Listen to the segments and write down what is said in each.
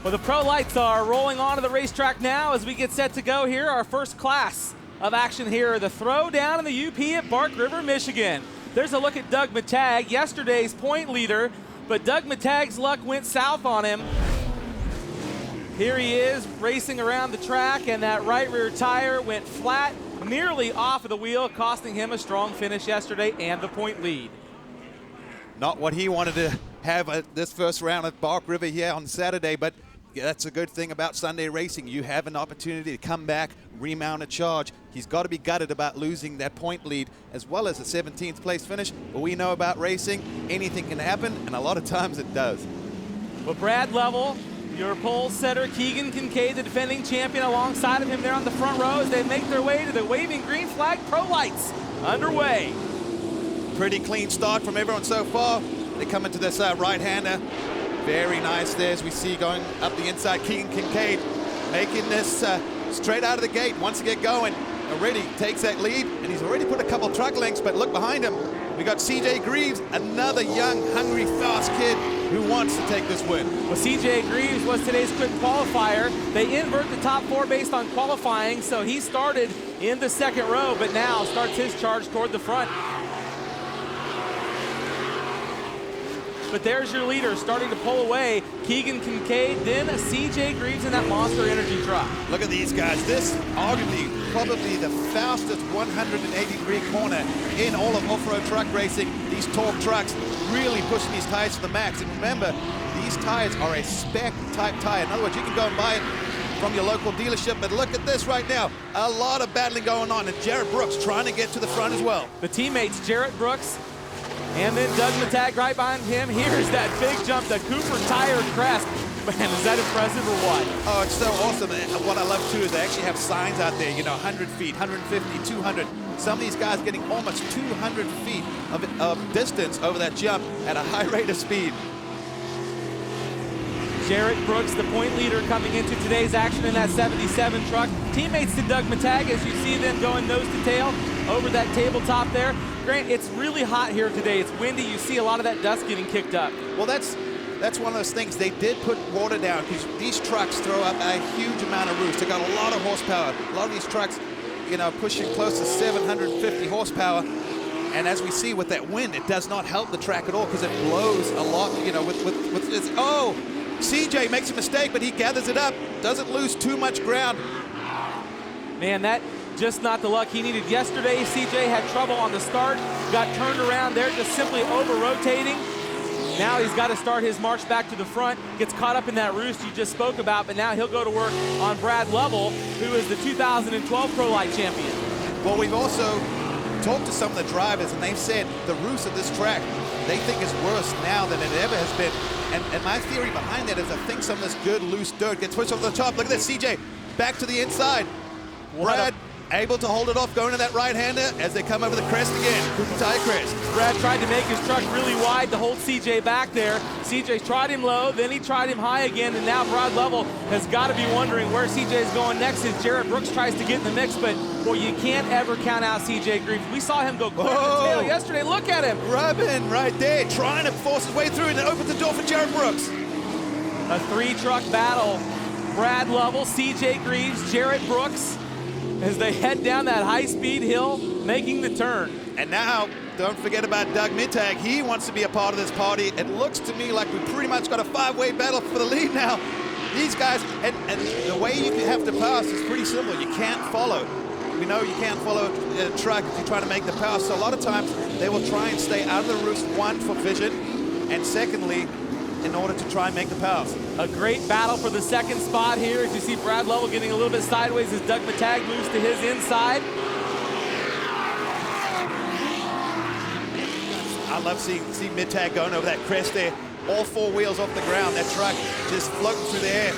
Well, the pro lights are rolling onto the racetrack now as we get set to go here. Our first class of action here, the throwdown in the UP at Bark River, Michigan. There's a look at Doug Matag, yesterday's point leader, but Doug Matag's luck went south on him. Here he is racing around the track, and that right rear tire went flat, nearly off of the wheel, costing him a strong finish yesterday and the point lead. Not what he wanted to have this first round at Bark River here on Saturday, but that's a good thing about Sunday racing. You have an opportunity to come back, remount a charge. He's got to be gutted about losing that point lead as well as a 17th place finish. But we know about racing, anything can happen, and a lot of times it does. Well, Brad Lovell, your pole setter, Keegan Kincaid, the defending champion, alongside of him there on the front row as they make their way to the waving green flag pro lights underway. Pretty clean start from everyone so far. They come into this right-hander. Very nice there as we see going up the inside. Keegan Kincaid making this straight out of the gate. Wants to get going. Already takes that lead, and he's already put a couple truck lengths, but look behind him. We got CJ Greaves, another young, hungry, fast kid who wants to take this win. Well, CJ Greaves was today's quick qualifier. They invert the top four based on qualifying, so he started in the second row, but now starts his charge toward the front. But there's your leader starting to pull away. Keegan Kincaid, then CJ Greaves in that Monster Energy truck. Look at these guys. This arguably probably the fastest 180-degree corner in all of off-road truck racing. These TORC trucks really pushing these tires to the max. And remember, these tires are a spec type tire. In other words, you can go and buy it from your local dealership, but look at this right now. A lot of battling going on, and Jarrett Brooks trying to get to the front as well. The teammates, Jarrett Brooks, and then Doug Matag right behind him. Here's that big jump, the Cooper tire crest. Man, is that impressive or what? Oh, it's so awesome. And what I love, too, is they actually have signs out there, you know, 100 feet, 150, 200. Some of these guys getting almost 200 feet of distance over that jump at a high rate of speed. Jarrett Brooks, the point leader, coming into today's action in that 77 truck. Teammates to Doug Matag as you see them going nose to tail over that tabletop there. Grant, it's really hot here today. It's windy. You see a lot of that dust getting kicked up. Well, that's one of those things. They did put water down because these trucks throw up a huge amount of roost. They got a lot of horsepower. A lot of these trucks, you know, pushing close to 750 horsepower. And as we see with that wind, it does not help the track at all because it blows a lot, you know, with this. Oh, CJ makes a mistake, but he gathers it up. Doesn't lose too much ground. Man, that just not the luck he needed yesterday. CJ had trouble on the start, got turned around there, just simply over-rotating. Now he's got to start his march back to the front, gets caught up in that roost you just spoke about, but now he'll go to work on Brad Lovell, who is the 2012 Pro Light champion. Well, we've also talked to some of the drivers, and they've said the roost of this track, they think is worse now than it ever has been. And my theory behind that is I think some of this good loose dirt gets pushed over the top. Look at this, CJ, back to the inside. Brad able to hold it off, going to that right-hander as they come over the crest again. Cooper tire crest. Brad tried to make his truck really wide to hold CJ back there. CJ tried him low, then he tried him high again, and now Brad Lovell has got to be wondering where CJ is going next as Jarrett Brooks tries to get in the mix, but boy, you can't ever count out CJ Greaves. We saw him go clear to the tail yesterday. Look at him. Rubbing right there, trying to force his way through, and it opens the door for Jarrett Brooks. A three-truck battle. Brad Lovell, CJ Greaves, Jarrett Brooks, as they head down that high-speed hill, making the turn. And now, don't forget about Doug Matag. He wants to be a part of this party. It looks to me like we pretty much got a five-way battle for the lead now. These guys, and the way you have to pass is pretty simple. You can't follow. We know you can't follow a truck if you're trying to make the pass. So a lot of times, they will try and stay out of the roost, one, for vision, and secondly, in order to try and make the pass. A great battle for the second spot here as you see Brad Lovell getting a little bit sideways as Doug Matag moves to his inside. I love seeing Matag going over that crest there. All four wheels off the ground. That truck just floating through the air.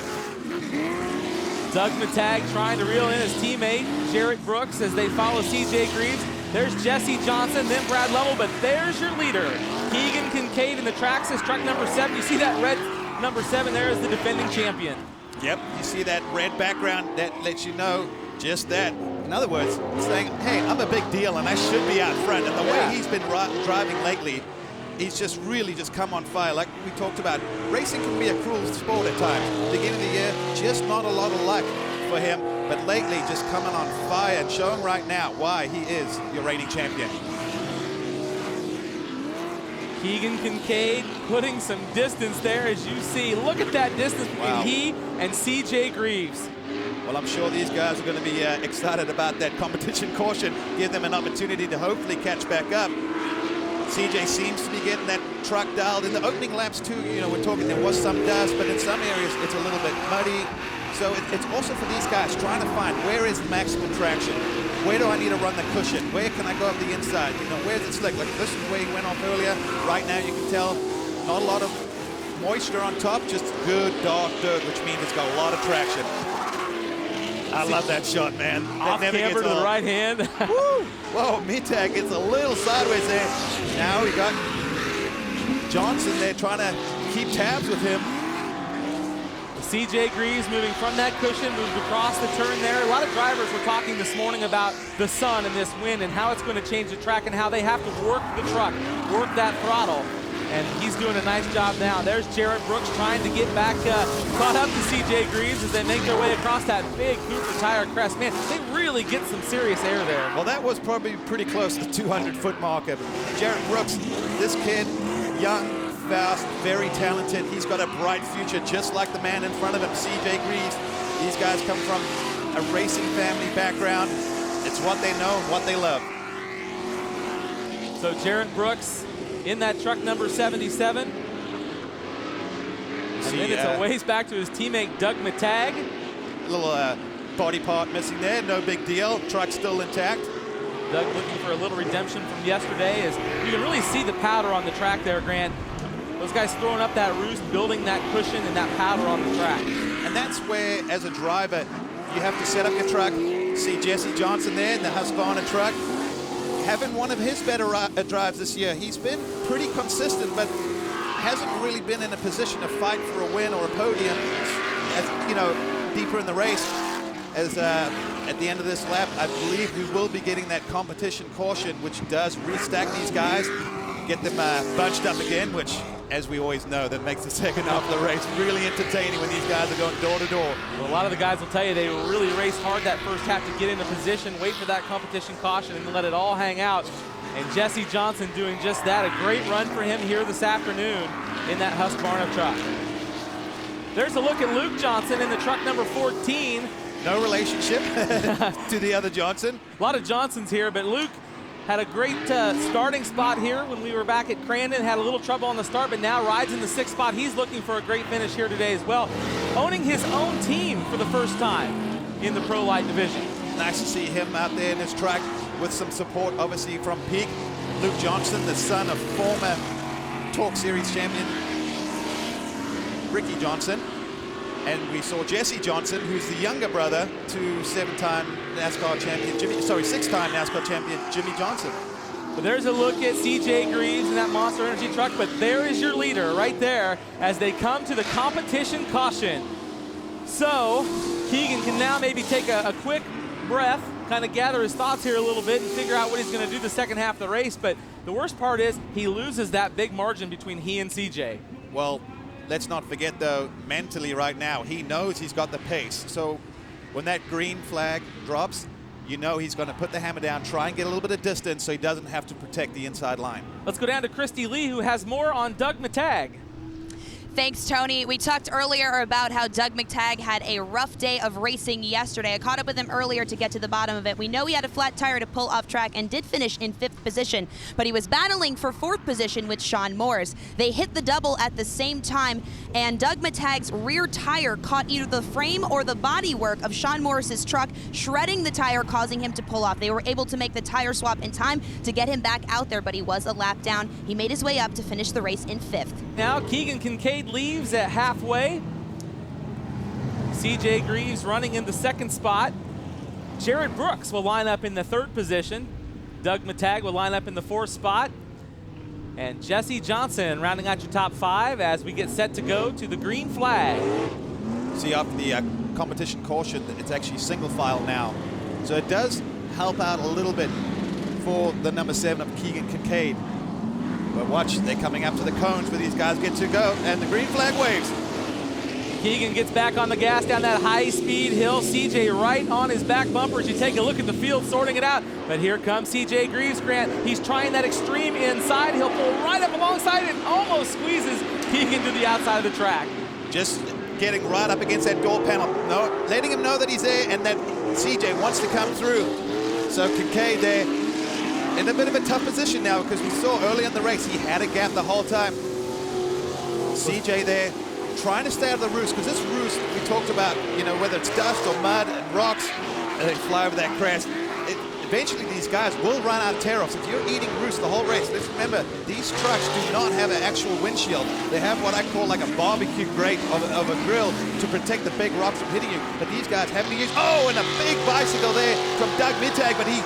Doug Matag trying to reel in his teammate, Jarrett Brooks, as they follow CJ Greaves. There's Jesse Johnson, then Brad Lovell, but there's your leader, Keegan Kincaid in the Traxxas truck number 7. You see that red number 7 there is the defending champion. Yep, you see that red background, that lets you know just that. In other words, saying, hey, I'm a big deal and I should be out front. And the way he's been driving lately, he's just really just come on fire. Like we talked about, racing can be a cruel sport at times. Beginning just not a lot of luck for him, but lately just coming on fire and showing right now why he is your reigning champion. Keegan Kincaid putting some distance there, as you see. Look at that distance between he and CJ Greaves. Well, I'm sure these guys are going to be excited about that competition caution, give them an opportunity to hopefully catch back up. CJ seems to be getting that truck dialed. In the opening laps too, you know, we're talking there was some dust, but in some areas it's a little bit muddy. So it's also for these guys trying to find where is maximum traction. Where do I need to run the cushion? Where can I go up the inside? You know, where's it slick? Like this is where he went off earlier. Right now you can tell not a lot of moisture on top, just good dark dirt, which means it's got a lot of traction. I love that shot, man. Off camber to the right hand. Woo! Whoa, Mittag gets a little sideways there. Now we got Johnson there trying to keep tabs with him. CJ Greaves moving from that cushion, moved across the turn there. A lot of drivers were talking this morning about the sun and this wind and how it's going to change the track and how they have to work the truck, work that throttle. And he's doing a nice job now. There's Jarrett Brooks trying to get back, caught up to CJ Greaves as they make their way across that big Cooper tire crest. Man, they really get some serious air there. Well, that was probably pretty close to the 200-foot marker. Jarrett Brooks, this kid, young, fast, very talented. He's got a bright future, just like the man in front of him, CJ Greaves. These guys come from a racing family background. It's what they know and what they love. So Jarrett Brooks in that truck number 77. And then it's a ways back to his teammate Doug Mittag. A little body part missing there, no big deal. Truck's still intact. Doug looking for a little redemption from yesterday, as you can really see the powder on the track there, Grant. Those guys throwing up that roost, building that cushion and that powder on the track. And that's where, as a driver, you have to set up your truck. See Jesse Johnson there in the Husqvarna truck. Having one of his better drives this year. He's been pretty consistent, but hasn't really been in a position to fight for a win or a podium, as, you know, deeper in the race. As at the end of this lap, I believe we will be getting that competition caution, which does restack these guys, get them bunched up again, which, as we always know, that makes the second half of the race really entertaining when these guys are going door to door. Well, a lot of the guys will tell you they really raced hard that first half to get into position, wait for that competition caution, and let it all hang out. And Jesse Johnson doing just that. A great run for him here this afternoon in that Husqvarna truck. There's a look at Luke Johnson in the truck number 14. No relationship to the other Johnson. A lot of Johnsons here, but Luke had a great starting spot here when we were back at Crandon. Had a little trouble on the start, but now rides in the 6th spot. He's looking for a great finish here today as well. Owning his own team for the first time in the Pro Light division. Nice to see him out there in his truck with some support, obviously, from Peak. Luke Johnson, the son of former TORC Series champion Ricky Johnson. And we saw Jesse Johnson, who's the younger brother to 6-time NASCAR champion Jimmy Johnson. But there's a look at CJ Greaves in that Monster Energy truck, but there is your leader right there as they come to the competition caution. So Keegan can now maybe take a quick breath, kind of gather his thoughts here a little bit and figure out what he's going to do the second half of the race. But the worst part is he loses that big margin between he and CJ. Well, let's not forget, though, mentally right now, he knows he's got the pace. So when that green flag drops, you know he's going to put the hammer down, try and get a little bit of distance so he doesn't have to protect the inside line. Let's go down to Christy Lee, who has more on Doug Mittag. Thanks, Tony. We talked earlier about how Doug Mittag had a rough day of racing yesterday. I caught up with him earlier to get to the bottom of it. We know he had a flat tire to pull off track and did finish in 5th position, but he was battling for 4th position with Sean Moores. They hit the double at the same time, and Doug Mittag's rear tire caught either the frame or the bodywork of Sean Morris's truck, shredding the tire, causing him to pull off. They were able to make the tire swap in time to get him back out there, but he was a lap down. He made his way up to finish the race in 5th. Now Keegan Kincaid leaves at halfway. CJ Greaves running in the 2nd spot. Jarrett Brooks will line up in the 3rd position. Doug Mittag will line up in the 4th spot. And Jesse Johnson rounding out your top 5 as we get set to go to the green flag. See, after the competition caution, it's actually single file now. So it does help out a little bit for the number 7 of Keegan Kincaid. But watch, they're coming up to the cones where these guys get to go, and the green flag waves. Keegan gets back on the gas down that high-speed hill. CJ right on his back bumper as you take a look at the field, sorting it out. But here comes CJ Greaves, Grant. He's trying that extreme inside. He'll pull right up alongside and almost squeezes Keegan to the outside of the track. Just getting right up against that door panel. No, letting him know that he's there and that CJ wants to come through. So Kincaid there in a bit of a tough position now, because we saw early in the race he had a gap the whole time. CJ there trying to stay out of the roost, because this roost we talked about, you know, whether it's dust or mud and rocks, and they fly over that crest. Eventually these guys will run out of tear-offs. If you're eating roost the whole race, let's remember, these trucks do not have an actual windshield. They have what I call like a barbecue grate of a grill to protect the big rocks from hitting you. But these guys having to use, oh, and a big bicycle there from Doug Mittag, but he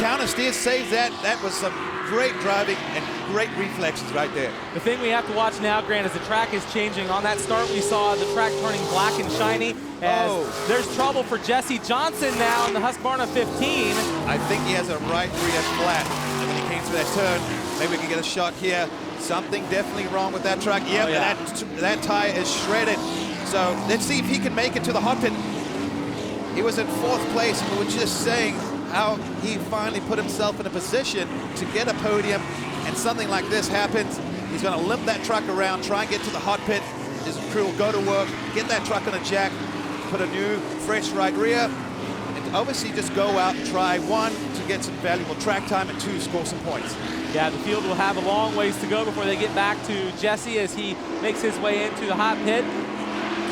counter steers, saves that. That was some great driving and great reflexes right there. The thing we have to watch now, Grant, is the track is changing. On that start, we saw the track turning black and shiny. As there's trouble for Jesse Johnson now in the Husqvarna 15. I think he has a right rear flat. And when he came through that turn, maybe we can get a shot here. Something definitely wrong with that truck. Yep, that tire is shredded. So let's see if he can make it to the hot pit. He was in 4th place, and we were just saying how he finally put himself in a position to get a podium, and something like this happens. He's going to limp that truck around, try and get to the hot pit. His crew will go to work, get that truck on a jack, put a new, fresh right rear, and obviously just go out and try, 1, to get some valuable track time, and 2, score some points. Yeah, the field will have a long ways to go before they get back to Jesse as he makes his way into the hot pit.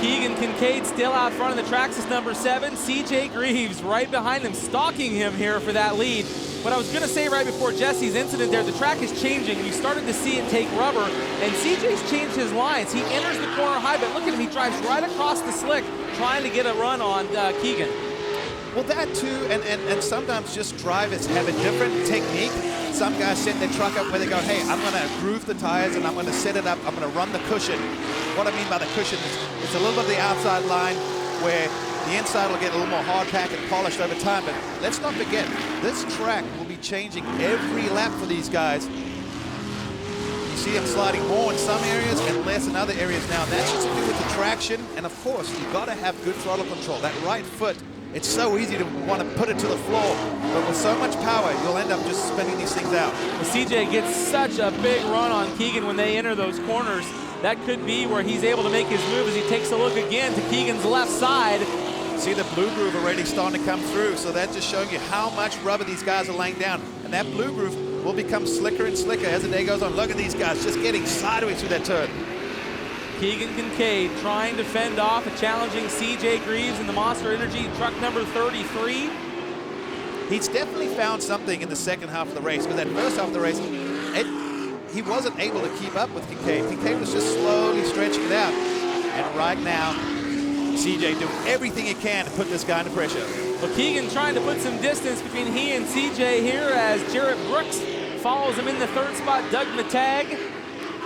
Keegan Kincaid still out front of the Traxxas number 7. CJ Greaves right behind him, stalking him here for that lead. But I was going to say right before Jesse's incident there, the track is changing. You started to see it take rubber, and CJ's changed his lines. He enters the corner high, but look at him. He drives right across the slick, trying to get a run on Keegan. Well, that too, and sometimes just drivers have a different technique. Some guys set their truck up where they go, hey, I'm going to groove the tires and I'm going to set it up. I'm going to run the cushion. What I mean by the cushion is it's a little bit of the outside line where the inside will get a little more hard pack and polished over time. But let's not forget, this track will be changing every lap for these guys. You see them sliding more in some areas and less in other areas now. And that's just to do with the traction. And of course, you've got to have good throttle control. That right foot, it's so easy to want to put it to the floor, but with so much power, you'll end up just spinning these things out. Well, CJ gets such a big run on Keegan when they enter those corners. That could be where he's able to make his move as he takes a look again to Keegan's left side. See the blue groove already starting to come through, so that's just showing you how much rubber these guys are laying down. And that blue groove will become slicker and slicker as the day goes on. Look at these guys just getting sideways through that turn. Keegan Kincaid trying to fend off a challenging CJ Greaves in the Monster Energy truck number 33. He's definitely found something in the second half of the race, because that first half of the race, he wasn't able to keep up with Kincaid. Kincaid was just slowly stretching it out. And right now, CJ doing everything he can to put this guy under pressure. Well, Keegan trying to put some distance between he and CJ here as Jarrett Brooks follows him in the 3rd spot, Doug Mittag.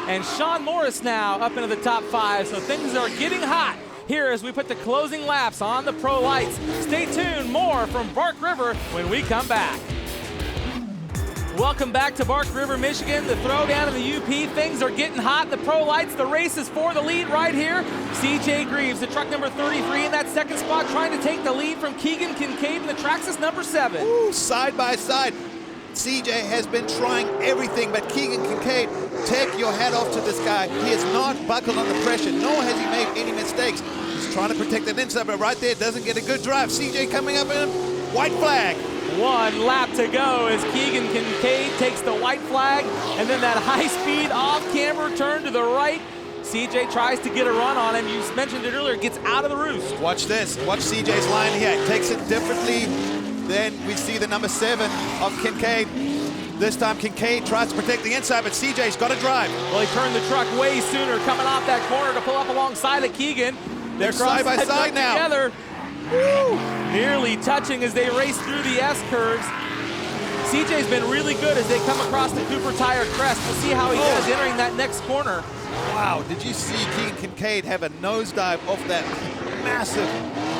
And Sean Morris now up into the top 5, so things are getting hot here as we put the closing laps on the pro lights. Stay tuned, more from Bark River when we come back. Welcome back to Bark River, Michigan. The throwdown in the UP, things are getting hot. The pro lights, the race is for the lead right here. CJ Greaves, the truck number 33 in that 2nd spot, trying to take the lead from Keegan Kincaid in the Traxxas number 7. Ooh, side by side. CJ has been trying everything, but Keegan Kincaid, take your hat off to this guy. He has not buckled under pressure, nor has he made any mistakes. He's trying to protect that inside, but right there doesn't get a good drive. CJ coming up in white flag. 1 lap to go as Keegan Kincaid takes the white flag, and then that high-speed off-camber turn to the right. CJ tries to get a run on him. You mentioned it earlier, gets out of the roost. Watch this. Watch CJ's line here. Takes it differently. Then we see the number 7 of Kincaid. This time Kincaid tries to protect the inside, but CJ's got to drive. Well, he turned the truck way sooner, coming off that corner to pull up alongside of Keegan. They're side by side now. Together. Woo! Nearly touching as they race through the S-curves. CJ's been really good as they come across the Cooper Tire crest. We'll see how he does entering that next corner. Wow, did you see Keegan Kincaid have a nosedive off that massive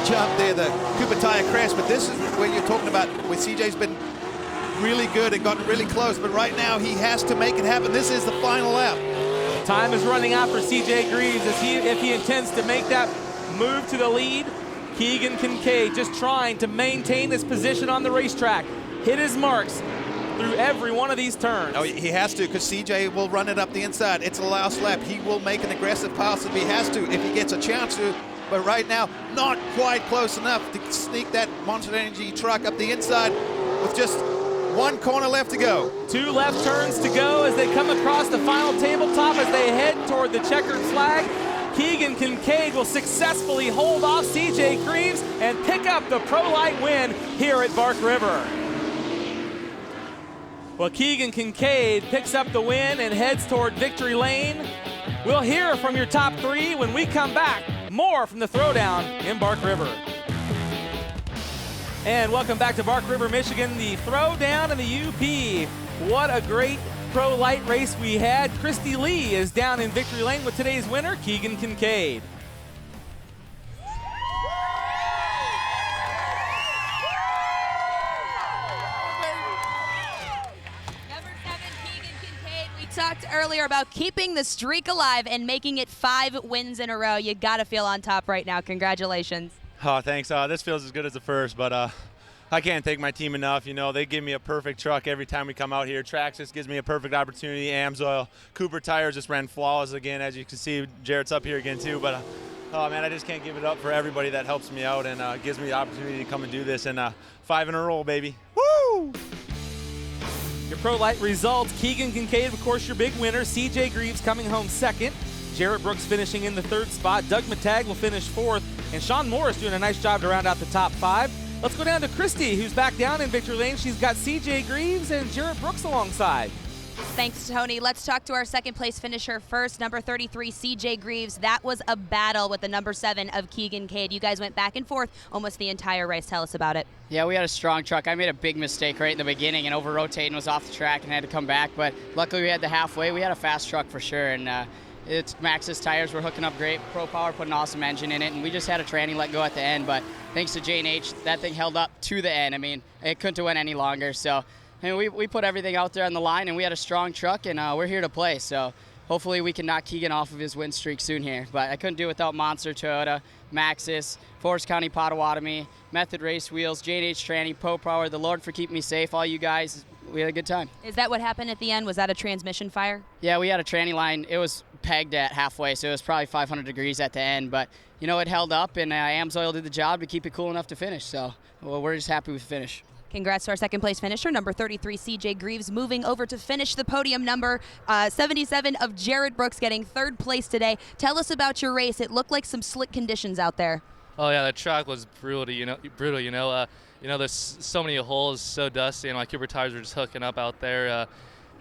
jump there, the Cooper Tire crest? But this is where you're talking about where CJ's been really good and gotten really close, but right now he has to make it happen. This is the final lap. Time is running out for CJ Greaves as if he intends to make that move to the lead. Keegan Kincaid just trying to maintain his position on the racetrack. Hit his marks through every one of these turns. Oh, he has to, because CJ will run it up the inside. It's the last lap. He will make an aggressive pass if he has to, if he gets a chance to. But right now, not quite close enough to sneak that Monster Energy truck up the inside with just one corner left to go. 2 left turns to go as they come across the final tabletop as they head toward the checkered flag. Keegan Kincaid will successfully hold off CJ Greaves and pick up the Pro Light win here at Bark River. Well, Keegan Kincaid picks up the win and heads toward victory lane. We'll hear from your top 3 when we come back. More from the Throwdown in Bark River. And welcome back to Bark River, Michigan, the Throwdown in the UP. What a great Pro Light race we had. Christy Lee is down in victory lane with today's winner, Keegan Kincaid. Number 7, Keegan Kincaid. We talked earlier about keeping the streak alive and making it 5 wins in a row. You gotta feel on top right now. Congratulations. Oh, thanks. This feels as good as the first, but I can't thank my team enough. You know, they give me a perfect truck every time we come out here. Traxxas gives me a perfect opportunity. AMSOIL, Cooper Tires just ran flawless again. As you can see, Jarrett's up here again too. But, oh, man, I just can't give it up for everybody that helps me out and gives me the opportunity to come and do this. And 5 in a row, baby. Woo! Your Pro Light results, Keegan Kincaid, of course, your big winner. CJ Greaves coming home second. Jarrett Brooks finishing in the 3rd spot. Doug Matag will finish 4th. And Sean Morris doing a nice job to round out the top 5. Let's go down to Christy, who's back down in victory lane. She's got CJ Greaves and Jarrett Brooks alongside. Thanks, Tony. Let's talk to our 2nd place finisher first, number 33, CJ Greaves. That was a battle with the number 7 of Keegan Kincaid. You guys went back and forth almost the entire race. Tell us about it. Yeah, we had a strong truck. I made a big mistake right in the beginning and over-rotating, was off the track and had to come back. But luckily we had the halfway. We had a fast truck for sure. And it's Max's tires were hooking up great. Pro Power put an awesome engine in it, and we just had a tranny let go at the end. But thanks to J&H, that thing held up to the end. I mean, it couldn't have went any longer. So, I mean, we put everything out there on the line, and we had a strong truck, and we're here to play. So hopefully we can knock Keegan off of his win streak soon here. But I couldn't do it without Monster, Toyota, Maxis, Forest County Potawatomi, Method Race Wheels, J&H Tranny, Pro Power, the Lord for keeping me safe, all you guys. We had a good time. Is that what happened at the end? Was that a transmission fire? Yeah, we had a tranny line. It was pegged at halfway, so it was probably 500 degrees at the end. But, you know, it held up, and AMSOIL did the job to keep it cool enough to finish. So, well, we're just happy with the finish. Congrats to our 2nd place finisher, number 33, CJ Greaves, moving over to finish the podium. Number 77 of Jarrett Brooks getting 3rd place today. Tell us about your race. It looked like some slick conditions out there. Oh yeah, the track was brutal. There's so many holes, so dusty, and my Cooper tires were just hooking up out there.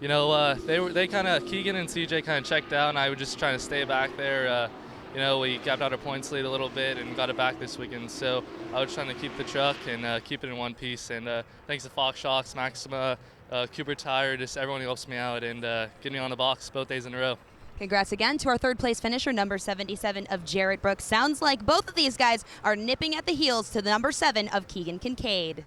They kind of, Keegan and CJ kind of checked out, and I was just trying to stay back there. We gapped out our points lead a little bit and got it back this weekend. So I was trying to keep the truck and keep it in one piece. And thanks to Fox Shocks, Maxima, Cooper Tire, just everyone who helps me out and get me on the box both days in a row. Congrats again to our 3rd place finisher, number 77 of Jarrett Brooks. Sounds like both of these guys are nipping at the heels to the number 7 of Keegan Kincaid.